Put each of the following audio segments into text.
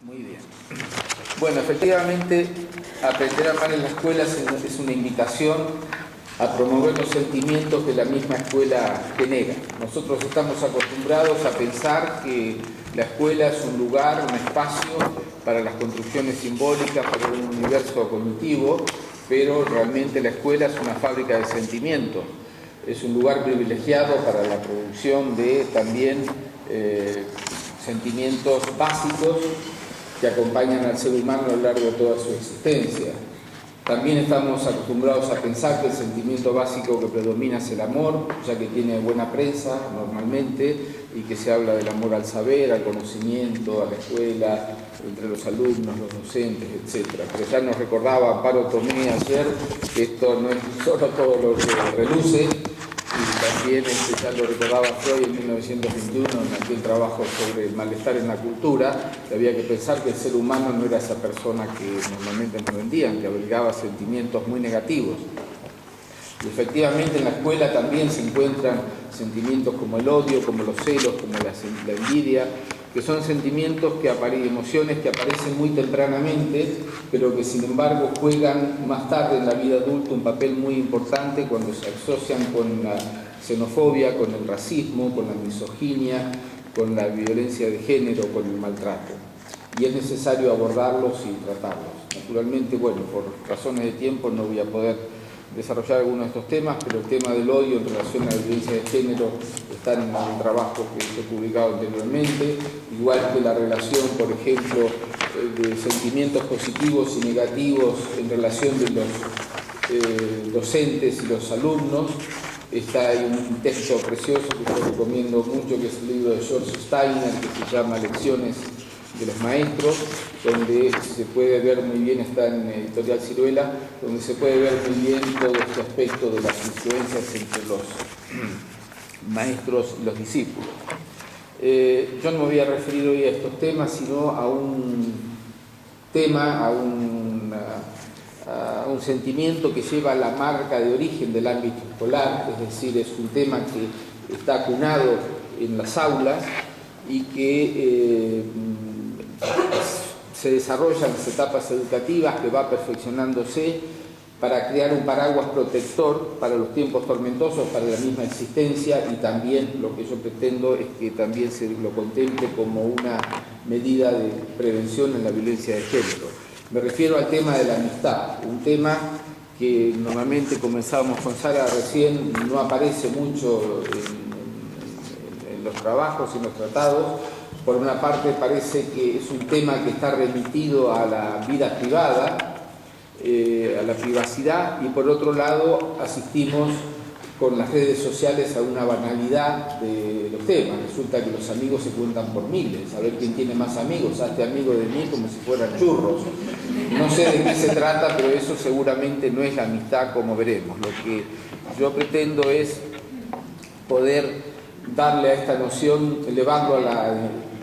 Muy bien. Bueno, efectivamente, aprender a amar en la escuela es una invitación a promover los sentimientos que la misma escuela genera. Nosotros estamos acostumbrados a pensar que la escuela es un lugar, un espacio para las construcciones simbólicas, para un universo cognitivo, pero realmente la escuela es una fábrica de sentimientos. Es un lugar privilegiado para la producción de también sentimientos básicos que acompañan al ser humano a lo largo de toda su existencia. También estamos acostumbrados a pensar que el sentimiento básico que predomina es el amor, ya que tiene buena prensa normalmente, y que se habla del amor al saber, al conocimiento, a la escuela, entre los alumnos, los docentes, etc. Pero ya nos recordaba Amparo Tomé ayer que esto no es solo todo lo que reluce, y también ya lo recordaba Freud en 1921 en aquel trabajo sobre el malestar en la cultura, que había que pensar que el ser humano no era esa persona que normalmente nos vendían, que albergaba sentimientos muy negativos. Y efectivamente en la escuela también se encuentran sentimientos como el odio, como los celos, como la envidia, que son sentimientos emociones que aparecen muy tempranamente, pero que sin embargo juegan más tarde en la vida adulta un papel muy importante cuando se asocian con la xenofobia, con el racismo, con la misoginia, con la violencia de género, con el maltrato. Y es necesario abordarlos y tratarlos. Naturalmente, bueno, por razones de tiempo no voy a poder desarrollar algunos de estos temas, pero el tema del odio en relación a la violencia de género está en el trabajo que se ha publicado anteriormente, igual que la relación, por ejemplo, de sentimientos positivos y negativos en relación de los docentes y los alumnos. Está ahí un texto precioso que yo recomiendo mucho, que es el libro de George Steiner, que se llama Lecciones de los Maestros, donde se puede ver muy bien, está en Editorial Ciruela, donde se puede ver muy bien todo este aspecto de las influencias entre los maestros y los discípulos. Yo no me voy a referir hoy a estos temas, sino a un tema, a un sentimiento que lleva la marca de origen del ámbito escolar, es decir, es un tema que está acunado en las aulas y que se desarrolla en las etapas educativas, que va perfeccionándose para crear un paraguas protector para los tiempos tormentosos, para la misma existencia, y también lo que yo pretendo es que también se lo contemple como una medida de prevención en la violencia de género. Me refiero al tema de la amistad, un tema que normalmente comenzábamos con Sara recién, no aparece mucho en los trabajos y en los tratados. Por una parte parece que es un tema que está remitido a la vida privada, a la privacidad, y por otro lado asistimos con las redes sociales a una banalidad de los temas. Resulta que los amigos se cuentan por miles, a ver quién tiene más amigos, hazte amigo de mí como si fueran churros. No sé de qué se trata, pero eso seguramente no es la amistad, como veremos. Lo que yo pretendo es poder darle a esta noción, elevarlo a la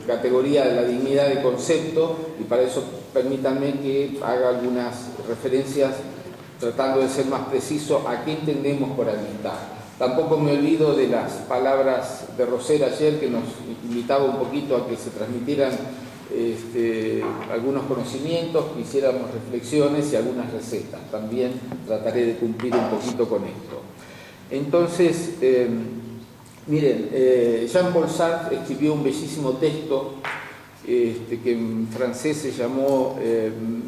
categoría de la dignidad de concepto, y para eso permítanme que haga algunas referencias tratando de ser más preciso a qué entendemos por amistad. Tampoco me olvido de las palabras de Roser ayer, que nos invitaba un poquito a que se transmitieran algunos conocimientos, que hiciéramos reflexiones y algunas recetas. También trataré de cumplir un poquito con esto. Entonces, miren, Jean-Paul Sartre escribió un bellísimo texto que en francés se llamó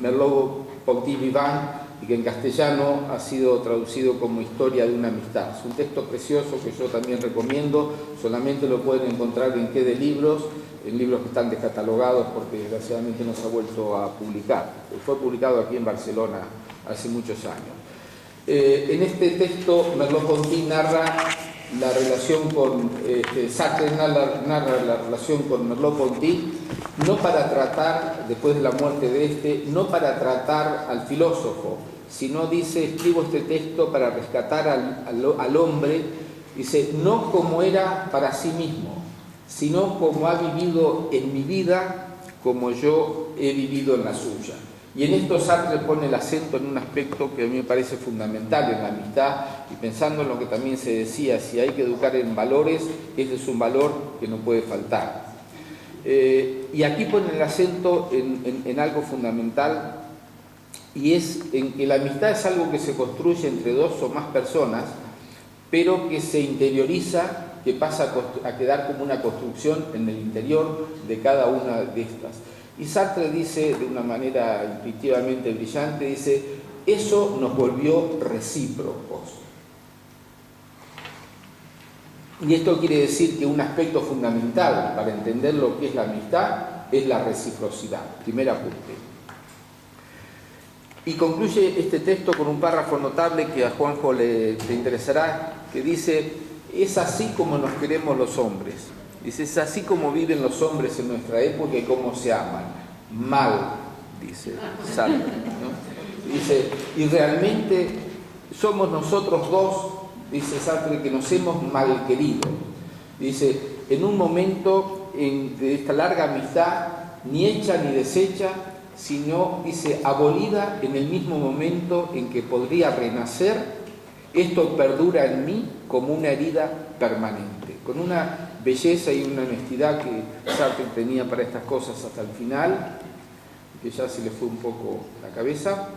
Merleau-Ponty Vivant, y que en castellano ha sido traducido como Historia de una amistad. Es un texto precioso que yo también recomiendo, solamente lo pueden encontrar en Quai de Libros, en libros que están descatalogados porque desgraciadamente no se ha vuelto a publicar. Fue publicado aquí en Barcelona hace muchos años. En este texto Merleau-Ponty narra la relación con, Sartre narra la relación con Merleau-Ponty, no para tratar, después de la muerte de no para tratar al filósofo, sino dice, escribo este texto para rescatar al hombre, dice, no como era para sí mismo, sino como ha vivido en mi vida, como yo he vivido en la suya. Y en esto Sartre pone el acento en un aspecto que a mí me parece fundamental en la amistad, y pensando en lo que también se decía, si hay que educar en valores, ese es un valor que no puede faltar. Y aquí ponen el acento en algo fundamental, y es en que la amistad es algo que se construye entre dos o más personas, pero que se interioriza, que pasa a quedar como una construcción en el interior de cada una de estas. Y Sartre dice, de una manera intuitivamente brillante, dice, eso nos volvió recíprocos. Y esto quiere decir que un aspecto fundamental para entender lo que es la amistad es la reciprocidad. Primer apunte. Y concluye este texto con un párrafo notable que a Juanjo le interesará, que dice, es así como nos queremos los hombres. Dice, es así como viven los hombres en nuestra época y cómo se aman. Mal, dice Sartre, ¿no? Dice, y realmente somos nosotros dos, dice Sartre, que nos hemos mal querido. Dice, en un momento de esta larga amistad, ni hecha ni deshecha, sino, dice, abolida en el mismo momento en que podría renacer, esto perdura en mí como una herida permanente. Con una belleza y una honestidad que Sartre tenía para estas cosas hasta el final, que ya se le fue un poco la cabeza,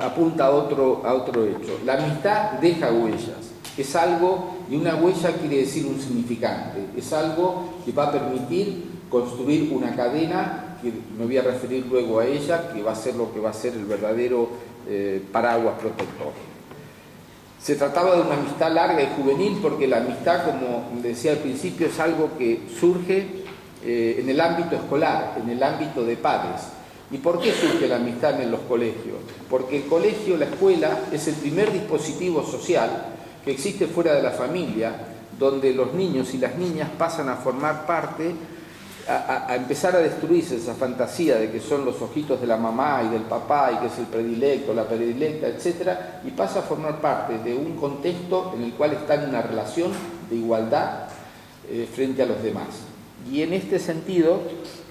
apunta a otro hecho. La amistad deja huellas. Es algo, y una huella quiere decir un significante, es algo que va a permitir construir una cadena, que me voy a referir luego a ella, que va a ser lo que va a ser el verdadero paraguas protector. Se trataba de una amistad larga y juvenil, porque la amistad, como decía al principio, es algo que surge en el ámbito escolar, en el ámbito de pares. ¿Y por qué surge la amistad en los colegios? Porque el colegio, la escuela, es el primer dispositivo social que existe fuera de la familia, donde los niños y las niñas pasan a formar parte, a empezar a destruirse esa fantasía de que son los ojitos de la mamá y del papá y que es el predilecto, la predilecta, etc., y pasa a formar parte de un contexto en el cual está en una relación de igualdad frente a los demás. Y en este sentido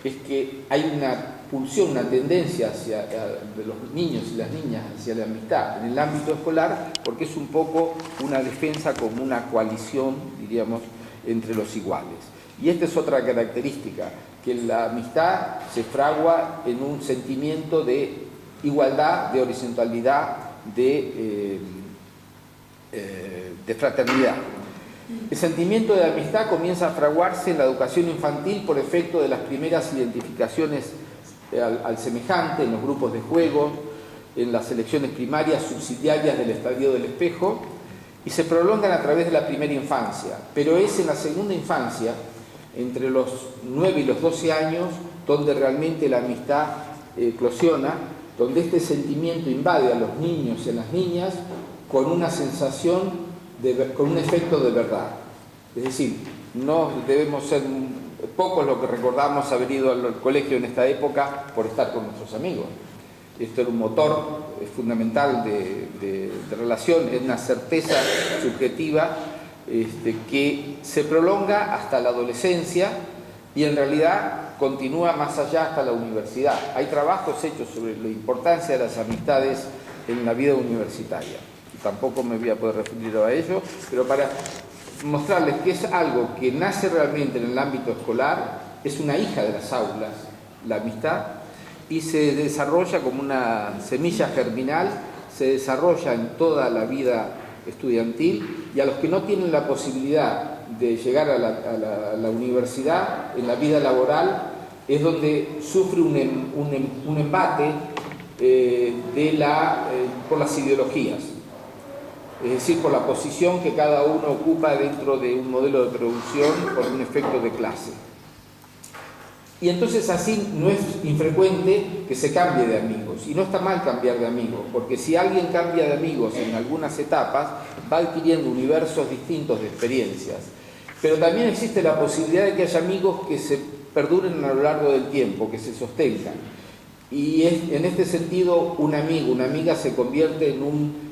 es que hay una pulsión, una tendencia de los niños y las niñas hacia la amistad en el ámbito escolar, porque es un poco una defensa como una coalición, diríamos, entre los iguales. Y esta es otra característica, que la amistad se fragua en un sentimiento de igualdad, de horizontalidad, de fraternidad. El sentimiento de amistad comienza a fraguarse en la educación infantil por efecto de las primeras identificaciones al semejante, en los grupos de juego, en las elecciones primarias subsidiarias del estadio del espejo, y se prolongan a través de la primera infancia. Pero es en la segunda infancia, entre los 9 y los 12 años, donde realmente la amistad eclosiona, donde este sentimiento invade a los niños y a las niñas con una sensación, con un efecto de verdad. Es decir, no debemos ser pocos los que recordamos haber ido al colegio en esta época por estar con nuestros amigos. Esto era un motor fundamental de relación, es una certeza subjetiva que se prolonga hasta la adolescencia y en realidad continúa más allá hasta la universidad. Hay trabajos hechos sobre la importancia de las amistades en la vida universitaria. Tampoco me voy a poder referir a ello, pero para mostrarles que es algo que nace realmente en el ámbito escolar, es una hija de las aulas, la amistad, y se desarrolla como una semilla germinal, se desarrolla en toda la vida estudiantil, y a los que no tienen la posibilidad de llegar a la universidad, en la vida laboral, es donde sufre un embate por las ideologías. Es decir, por la posición que cada uno ocupa dentro de un modelo de producción por un efecto de clase. Y entonces así no es infrecuente que se cambie de amigos, y no está mal cambiar de amigos, porque si alguien cambia de amigos en algunas etapas, va adquiriendo universos distintos de experiencias. Pero también existe la posibilidad de que haya amigos que se perduren a lo largo del tiempo, que se sostengan. Y en este sentido, un amigo, una amiga se convierte en un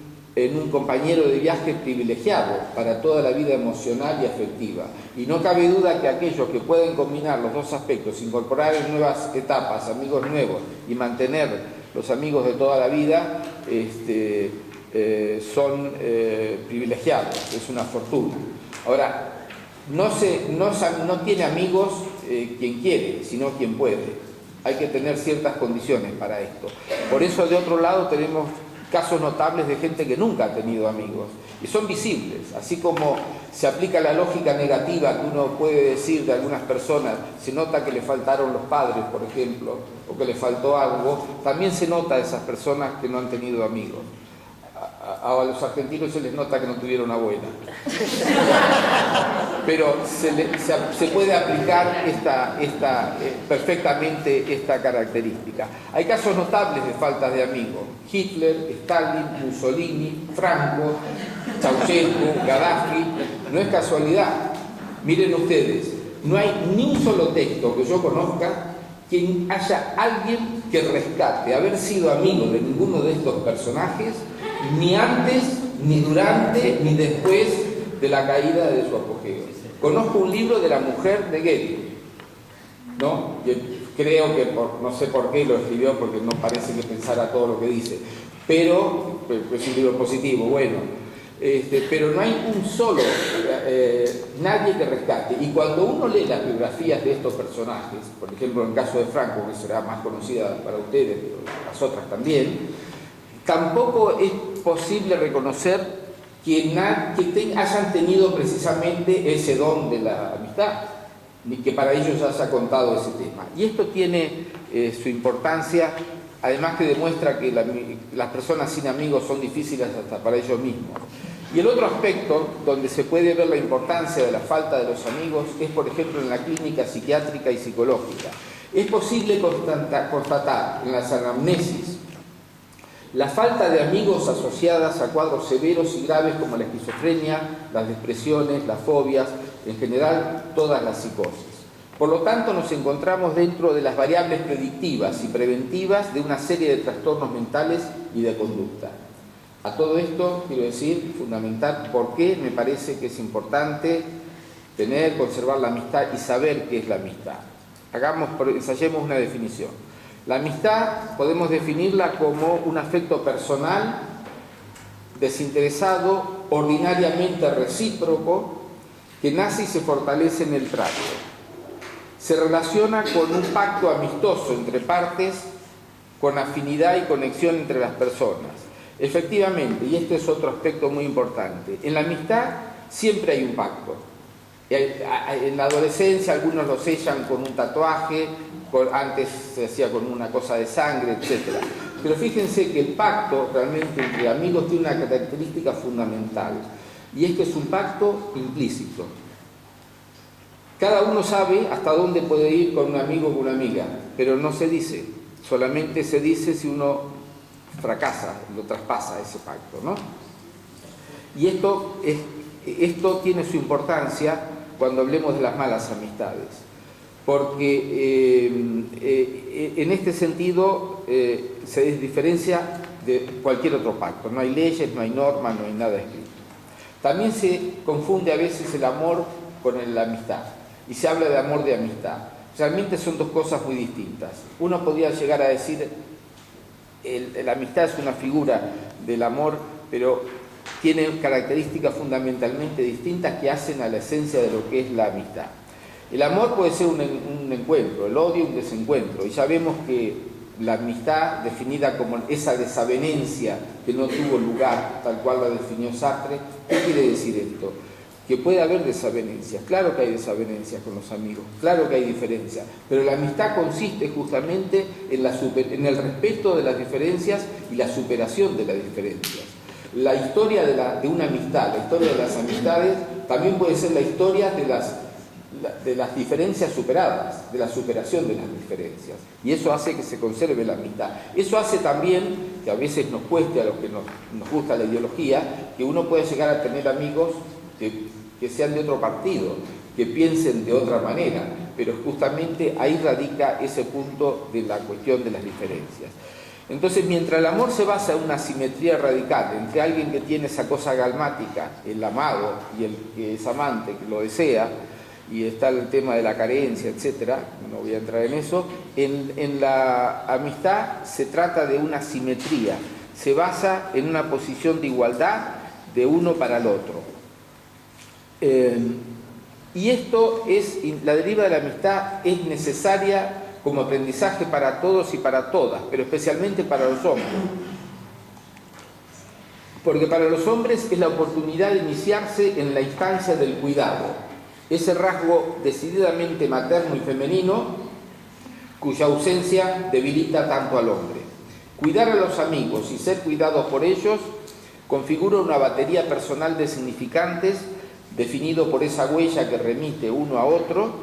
compañero de viaje privilegiado para toda la vida emocional y afectiva. Y no cabe duda que aquellos que pueden combinar los dos aspectos, incorporar en nuevas etapas amigos nuevos y mantener los amigos de toda la vida, son privilegiados, es una fortuna. Ahora, no tiene amigos quien quiere, sino quien puede. Hay que tener ciertas condiciones para esto. Por eso, de otro lado, tenemos casos notables de gente que nunca ha tenido amigos y son visibles, así como se aplica la lógica negativa que uno puede decir de algunas personas, se nota que le faltaron los padres, por ejemplo, o que le faltó algo, también se nota a esas personas que no han tenido amigos. A los argentinos se les nota que no tuvieron abuela. Pero se puede aplicar perfectamente esta característica. Hay casos notables de falta de amigos. Hitler, Stalin, Mussolini, Franco, Ceausescu, Gaddafi. No es casualidad. Miren ustedes, no hay ni un solo texto que yo conozca quien haya alguien que rescate haber sido amigo de ninguno de estos personajes, ni antes, ni durante, ni después de la caída de su apogeo. Conozco un libro de la mujer de Goethe, ¿no? Yo creo que, no sé por qué lo escribió, porque no parece que pensara todo lo que dice, pero es un libro positivo, bueno. Pero no hay un solo, nadie que rescate. Y cuando uno lee las biografías de estos personajes, por ejemplo en el caso de Franco, que será más conocida para ustedes, pero las otras también, tampoco es posible reconocer que hayan tenido precisamente ese don de la amistad, ni que para ellos ya se ha contado ese tema. Y esto tiene su importancia, además que demuestra que las personas sin amigos son difíciles hasta para ellos mismos. Y el otro aspecto donde se puede ver la importancia de la falta de los amigos es, por ejemplo, en la clínica psiquiátrica y psicológica. Es posible constatar en las anamnesis la falta de amigos asociadas a cuadros severos y graves como la esquizofrenia, las depresiones, las fobias, en general todas las psicosis. Por lo tanto, nos encontramos dentro de las variables predictivas y preventivas de una serie de trastornos mentales y de conducta. A todo esto, quiero decir, fundamental, por qué me parece que es importante conservar la amistad y saber qué es la amistad. Ensayemos una definición. La amistad podemos definirla como un afecto personal, desinteresado, ordinariamente recíproco, que nace y se fortalece en el trato. Se relaciona con un pacto amistoso entre partes, con afinidad y conexión entre las personas. Efectivamente, y este es otro aspecto muy importante, en la amistad siempre hay un pacto. En la adolescencia algunos lo sellan con un tatuaje, antes se hacía con una cosa de sangre, etc. Pero fíjense que el pacto realmente entre amigos tiene una característica fundamental, y es que es un pacto implícito. Cada uno sabe hasta dónde puede ir con un amigo o con una amiga, pero no se dice, solamente se dice si uno fracasa, lo traspasa ese pacto, ¿no? Y esto tiene su importancia cuando hablemos de las malas amistades, porque en este sentido se diferencia de cualquier otro pacto. No hay leyes, no hay normas, no hay nada escrito. También se confunde a veces el amor con la amistad, y se habla de amor de amistad. Realmente son dos cosas muy distintas. Uno podría llegar a decir la amistad es una figura del amor, pero tiene características fundamentalmente distintas que hacen a la esencia de lo que es la amistad. El amor puede ser un encuentro, el odio un desencuentro, y ya vemos que la amistad, definida como esa desavenencia que no tuvo lugar, tal cual la definió Sartre, ¿qué quiere decir esto? Que puede haber desavenencias, claro que hay desavenencias con los amigos, claro que hay diferencias, pero la amistad consiste justamente en el respeto de las diferencias y la superación de las diferencias. La historia de una amistad, la historia de las amistades, también puede ser la historia de las diferencias superadas, de la superación de las diferencias, y eso hace que se conserve la amistad. Eso hace también que a veces nos cueste a los que nos gusta la ideología, que uno puede llegar a tener amigos que sean de otro partido, que piensen de otra manera, pero justamente ahí radica ese punto de la cuestión de las diferencias. Entonces, mientras el amor se basa en una simetría radical entre alguien que tiene esa cosa galmática, el amado, y el que es amante, que lo desea, y está el tema de la carencia, etcétera, no voy a entrar en eso, en la amistad se trata de una simetría, se basa en una posición de igualdad de uno para el otro. Y la deriva de la amistad es necesaria como aprendizaje para todos y para todas, pero especialmente para los hombres. Porque para los hombres es la oportunidad de iniciarse en la instancia del cuidado, ese rasgo decididamente materno y femenino cuya ausencia debilita tanto al hombre. Cuidar a los amigos y ser cuidados por ellos configura una batería personal de significantes definido por esa huella que remite uno a otro,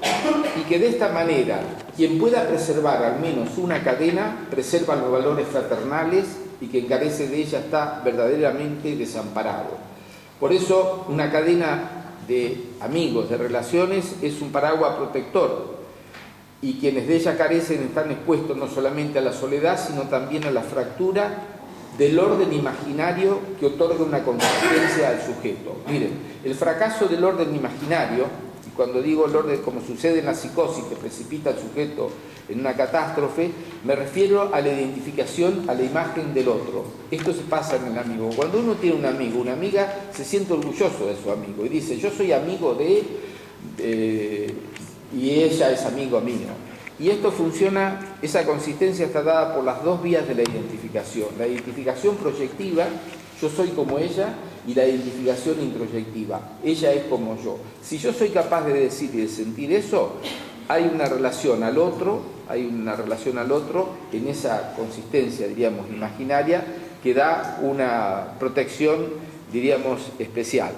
y que de esta manera quien pueda preservar al menos una cadena preserva los valores fraternales, y quien carece de ella está verdaderamente desamparado. Por eso una cadena de amigos, de relaciones, es un paraguas protector, y quienes de ella carecen están expuestos no solamente a la soledad, sino también a la fractura del orden imaginario que otorga una consistencia al sujeto. Miren, el fracaso del orden imaginario, y cuando digo el orden como sucede en la psicosis que precipita al sujeto en una catástrofe, me refiero a la identificación, a la imagen del otro. Esto se pasa en el amigo. Cuando uno tiene un amigo, una amiga, se siente orgulloso de su amigo y dice, yo soy amigo de... y ella es amigo mío. Y esto funciona, esa consistencia está dada por las dos vías de la identificación. La identificación proyectiva, yo soy como ella, y la identificación introyectiva, ella es como yo. Si yo soy capaz de decir y de sentir eso, hay una relación al otro en esa consistencia, diríamos, imaginaria, que da una protección, diríamos, especial.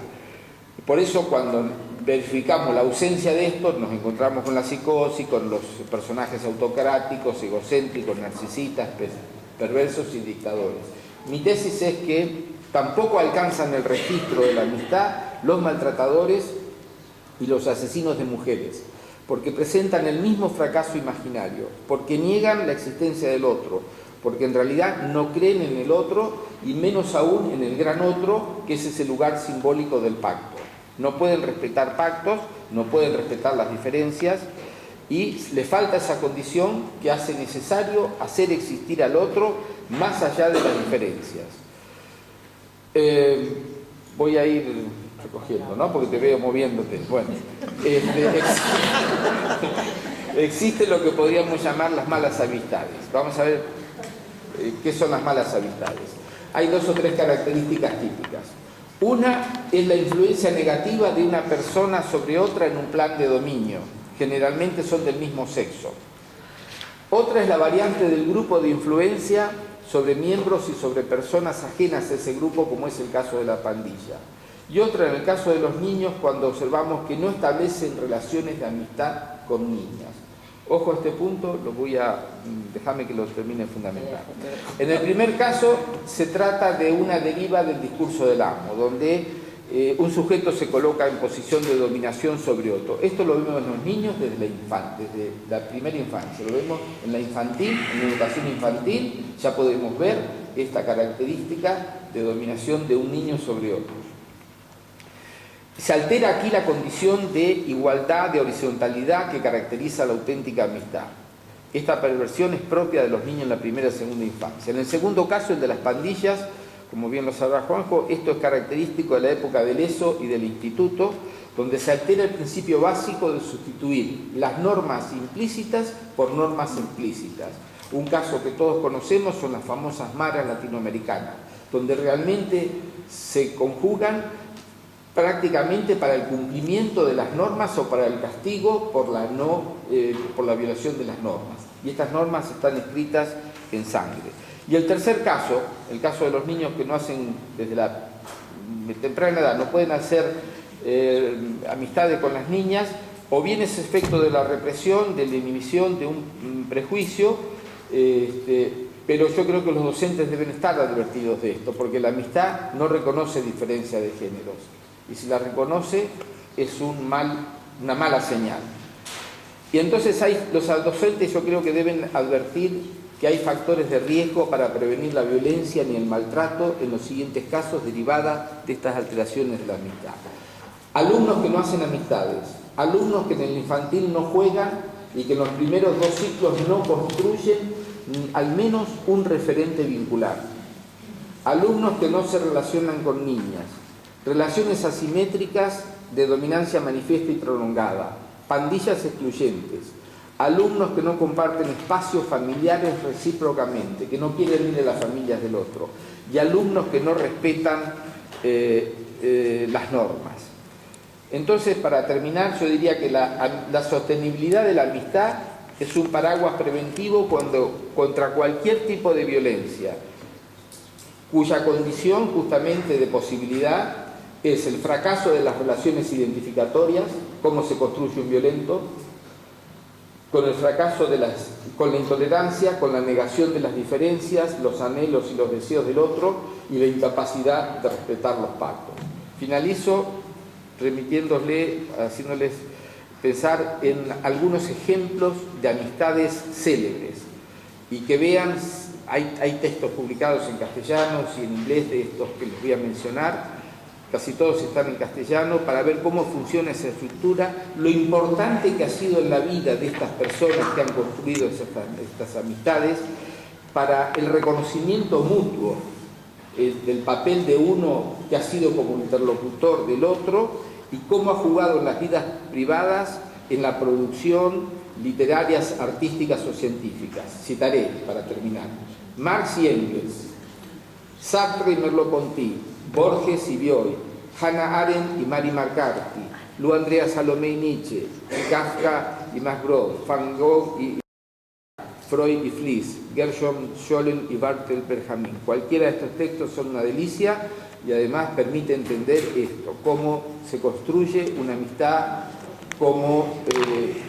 Por eso cuando verificamos la ausencia de esto, nos encontramos con la psicosis, con los personajes autocráticos, egocéntricos, narcisistas, perversos y dictadores. Mi tesis es que tampoco alcanzan el registro de la amistad los maltratadores y los asesinos de mujeres, porque presentan el mismo fracaso imaginario, porque niegan la existencia del otro, porque en realidad no creen en el otro y menos aún en el gran otro, que es ese lugar simbólico del pacto. No pueden respetar pactos, no pueden respetar las diferencias, y le falta esa condición que hace necesario hacer existir al otro más allá de las diferencias. Voy a ir recogiendo, ¿no? Porque te veo moviéndote. Bueno, existe lo que podríamos llamar las malas amistades. Vamos a ver qué son las malas amistades. Hay dos o tres características típicas. Una es la influencia negativa de una persona sobre otra en un plan de dominio. Generalmente son del mismo sexo. Otra es la variante del grupo de influencia sobre miembros y sobre personas ajenas a ese grupo, como es el caso de la pandilla. Y otra en el caso de los niños, cuando observamos que no establecen relaciones de amistad con niñas. Ojo a este punto, déjame que lo termine de fundamentar. En el primer caso se trata de una deriva del discurso del amo, donde un sujeto se coloca en posición de dominación sobre otro. Esto lo vemos en los niños desde la primera infancia, lo vemos en la infantil, en la educación infantil, ya podemos ver esta característica de dominación de un niño sobre otro. Se altera aquí la condición de igualdad, de horizontalidad que caracteriza la auténtica amistad. Esta perversión es propia de los niños en la primera y segunda infancia. En el segundo caso, el de las pandillas, como bien lo sabrá Juanjo, esto es característico de la época del ESO y del instituto, donde se altera el principio básico de sustituir las normas implícitas por normas explícitas. Un caso que todos conocemos son las famosas maras latinoamericanas, donde realmente se conjugan prácticamente para el cumplimiento de las normas o para el castigo por la violación de las normas. Y estas normas están escritas en sangre. Y el tercer caso, el caso de los niños que no hacen desde la temprana edad, no pueden hacer amistades con las niñas, o bien es efecto de la represión, de la inhibición, de un prejuicio, pero yo creo que los docentes deben estar advertidos de esto, porque la amistad no reconoce diferencia de géneros. Y si la reconoce, es una mala señal. Y entonces los docentes yo creo que deben advertir que hay factores de riesgo para prevenir la violencia ni el maltrato en los siguientes casos derivada de estas alteraciones de la amistad. Alumnos que no hacen amistades, alumnos que en el infantil no juegan y que en los primeros 2 ciclos no construyen al menos un referente vincular. Alumnos que no se relacionan con niñas. Relaciones asimétricas de dominancia manifiesta y prolongada, pandillas excluyentes, alumnos que no comparten espacios familiares recíprocamente, que no quieren ir a las familias del otro, y alumnos que no respetan las normas. Entonces, para terminar, yo diría que la sostenibilidad de la amistad es un paraguas preventivo contra cualquier tipo de violencia, cuya condición justamente de posibilidad es el fracaso de las relaciones identificatorias, cómo se construye un violento, con el fracaso con la intolerancia, con la negación de las diferencias, los anhelos y los deseos del otro y la incapacidad de respetar los pactos. Finalizo haciéndoles pensar en algunos ejemplos de amistades célebres y que vean, hay textos publicados en castellano y en inglés de estos que les voy a mencionar, casi todos están en castellano, para ver cómo funciona esa estructura, lo importante que ha sido en la vida de estas personas que han construido estas amistades para el reconocimiento mutuo del papel de uno que ha sido como interlocutor del otro y cómo ha jugado en las vidas privadas en la producción literarias, artísticas o científicas. Citaré para terminar: Marx y Engels, Sartre y Merleau-Ponty, Borges y Bioy, Hannah Arendt y Mary McCarthy, Lu Andrea Salomé y Nietzsche, Kafka y Max Brod, Van Gogh y Freud y Fliess, Gershom Scholem y Bartel Benjamin. Cualquiera de estos textos son una delicia y además permite entender esto, cómo se construye una amistad, cómo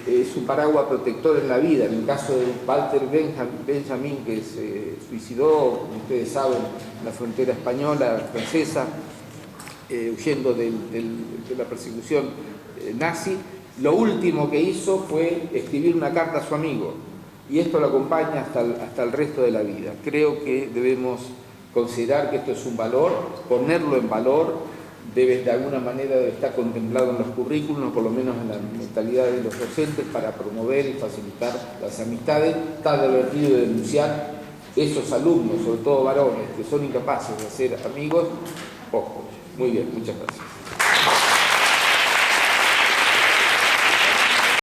es un paraguas protector en la vida. En el caso de Walter Benjamin, que se suicidó, como ustedes saben, en la frontera española, francesa, huyendo de la persecución nazi, lo último que hizo fue escribir una carta a su amigo, y esto lo acompaña hasta el resto de la vida. Creo que debemos considerar que esto es un valor, ponerlo en valor, de alguna manera debe estar contemplado en los currículos, por lo menos en la mentalidad de los docentes, para promover y facilitar las amistades. Está divertido de denunciar esos alumnos, sobre todo varones, que son incapaces de hacer amigos. Ojo. Muy bien, muchas gracias.